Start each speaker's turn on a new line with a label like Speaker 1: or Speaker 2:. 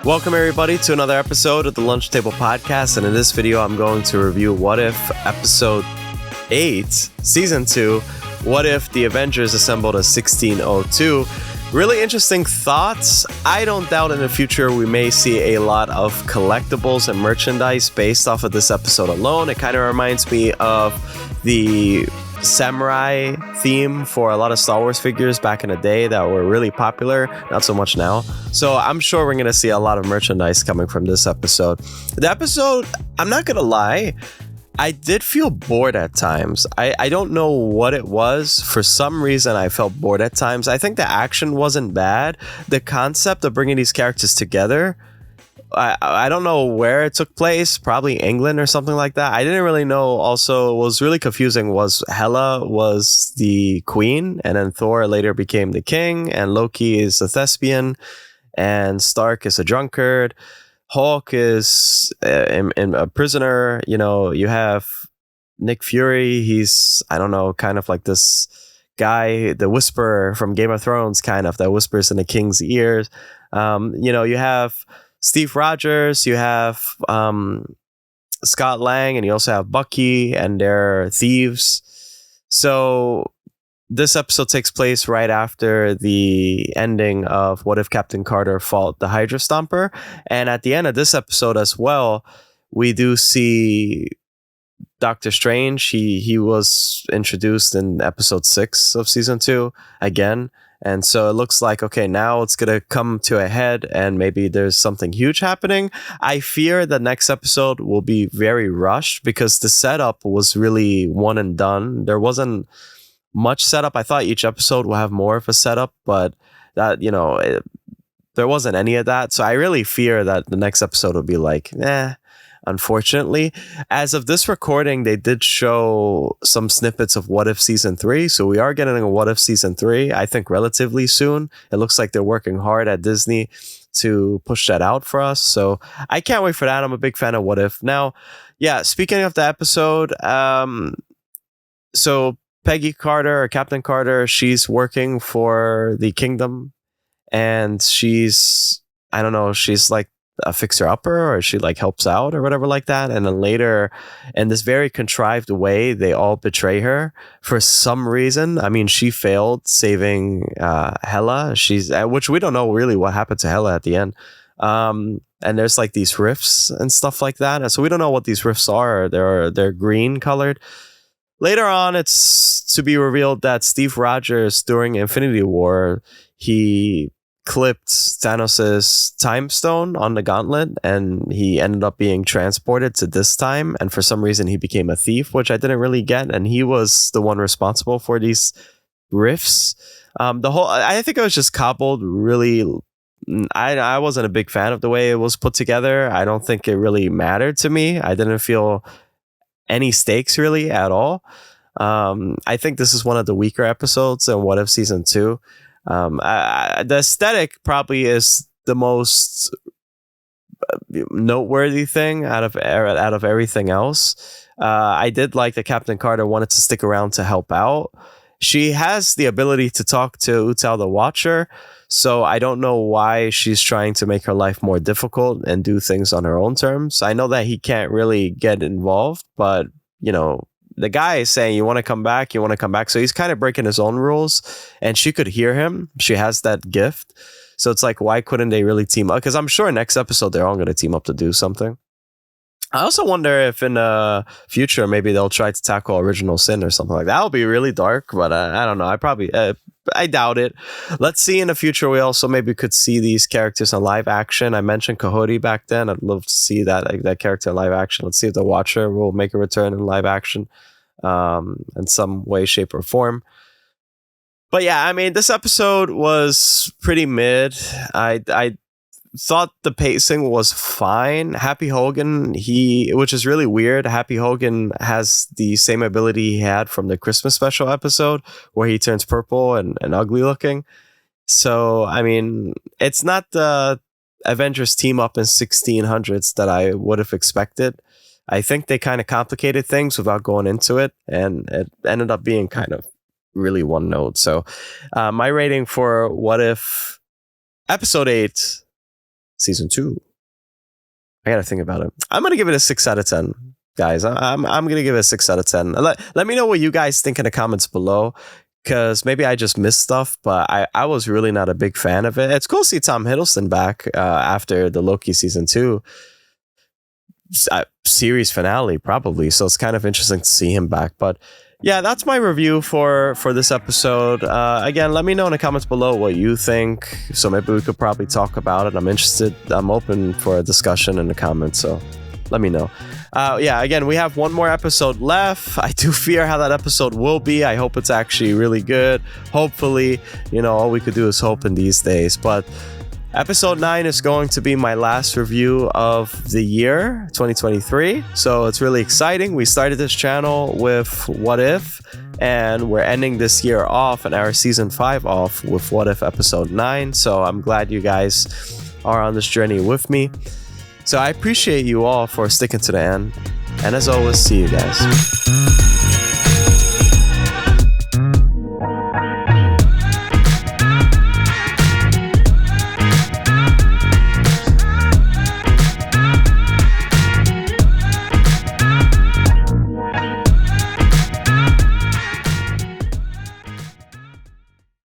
Speaker 1: Welcome everybody to another episode of the Lunch Table Podcast, and in this video I'm going to review What If Episode 8, Season 2, What If the Avengers Assembled a 1602. Really interesting thoughts. I don't doubt in the future we may see a lot of collectibles and merchandise based off of this episode alone. It kind of reminds me of the samurai theme for a lot of Star Wars figures back in the day that were really popular, not so much now. So I'm sure we're going to see a lot of merchandise coming from this episode. The episode, I'm not going to lie, I did feel bored at times. I don't know what it was. For some reason, I felt bored at times. I think the action wasn't bad. The concept of bringing these characters together, I don't know where it took place, probably England or something like that. I didn't really know. Also, what was really confusing was Hela was the queen, and then Thor later became the king, and Loki is a thespian, and Stark is a drunkard. Hulk is a prisoner. You know, you have Nick Fury. He's, I don't know, kind of like this guy, the Whisperer from Game of Thrones, kind of, that whispers in the king's ears. You have Steve Rogers, you have Scott Lang, and you also have Bucky, and they're thieves. So this episode takes place right after the ending of What If Captain Carter fought the Hydra Stomper. And at the end of this episode as well, we do see Doctor Strange. He was introduced in episode 6 of season 2 again. And so it looks like, okay, now it's going to come to a head and maybe there's something huge happening. I fear the next episode will be very rushed because the setup was really one and done. There wasn't much setup. I thought each episode will have more of a setup, but that, there wasn't any of that. So I really fear that the next episode will be like, unfortunately. As of this recording, they did show some snippets of What If Season 3. So we are getting a What If Season 3, I think relatively soon. It looks like they're working hard at Disney to push that out for us. So I can't wait for that. I'm a big fan of What If. Now, yeah, speaking of the episode, so Peggy Carter, or Captain Carter, she's working for the kingdom, and she's, I don't know, she's like a fixer-upper, or she like helps out or whatever like that. And then later, in this very contrived way, they all betray her for some reason. I mean, she failed saving Hela. Which we don't know really what happened to Hela at the end. And there's like these rifts and stuff like that. And so we don't know what these rifts are. They're green colored. Later on, it's to be revealed that Steve Rogers, during Infinity War, he clipped Thanos' time stone on the gauntlet, and he ended up being transported to this time, and for some reason he became a thief, which I didn't really get, and he was the one responsible for these rifts. I think it was just cobbled really. I wasn't a big fan of the way it was put together. I don't think it really mattered to me. I didn't feel any stakes really at all. I think this is one of the weaker episodes in What If Season 2. The aesthetic probably is the most noteworthy thing out of everything else. I did like that Captain Carter wanted to stick around to help out. She has the ability to talk to Utal the Watcher, so I don't know why she's trying to make her life more difficult and do things on her own terms. I know that he can't really get involved, but the guy is saying, you want to come back. So he's kind of breaking his own rules, and she could hear him. She has that gift. So it's like, why couldn't they really team up? Because I'm sure next episode, they're all going to team up to do something. I also wonder if in the future, maybe they'll try to tackle Original Sin or something like that. That would be really dark, but I don't know. I doubt it. Let's see in the future. We also maybe could see these characters in live action. I mentioned Coyote back then. I'd love to see that character in live action. Let's see if the Watcher will make a return in live action in some way, shape, or form. But yeah, I mean, this episode was pretty mid. I thought the pacing was fine. Happy Hogan, which is really weird. Happy Hogan has the same ability he had from the Christmas special episode where he turns purple and ugly looking. So, I mean, it's not the Avengers team up in 1600s that I would have expected. I think they kind of complicated things without going into it, and it ended up being kind of really one note. So my rating for What If Episode 8 season 2. I gotta think about it. I'm gonna give it a 6 out of 10, guys. I'm gonna give it a 6 out of 10. Let me know what you guys think in the comments below, because maybe I just missed stuff, but I was really not a big fan of it. It's cool to see Tom Hiddleston back after the Loki season 2 series finale, probably. So it's kind of interesting to see him back. But yeah, that's my review for this episode. Again, let me know in the comments below what you think. So maybe we could probably talk about it. I'm interested. I'm open for a discussion in the comments. So let me know. Yeah, again, we have one more episode left. I do fear how that episode will be. I hope it's actually really good. Hopefully, all we could do is hope in these days. But episode 9 is going to be my last review of the year 2023, so it's really exciting. We started this channel with What If, and we're ending this year off and our season 5 off with What If episode 9. So I'm glad you guys are on this journey with me. So I appreciate you all for sticking to the end, and as always, see you guys.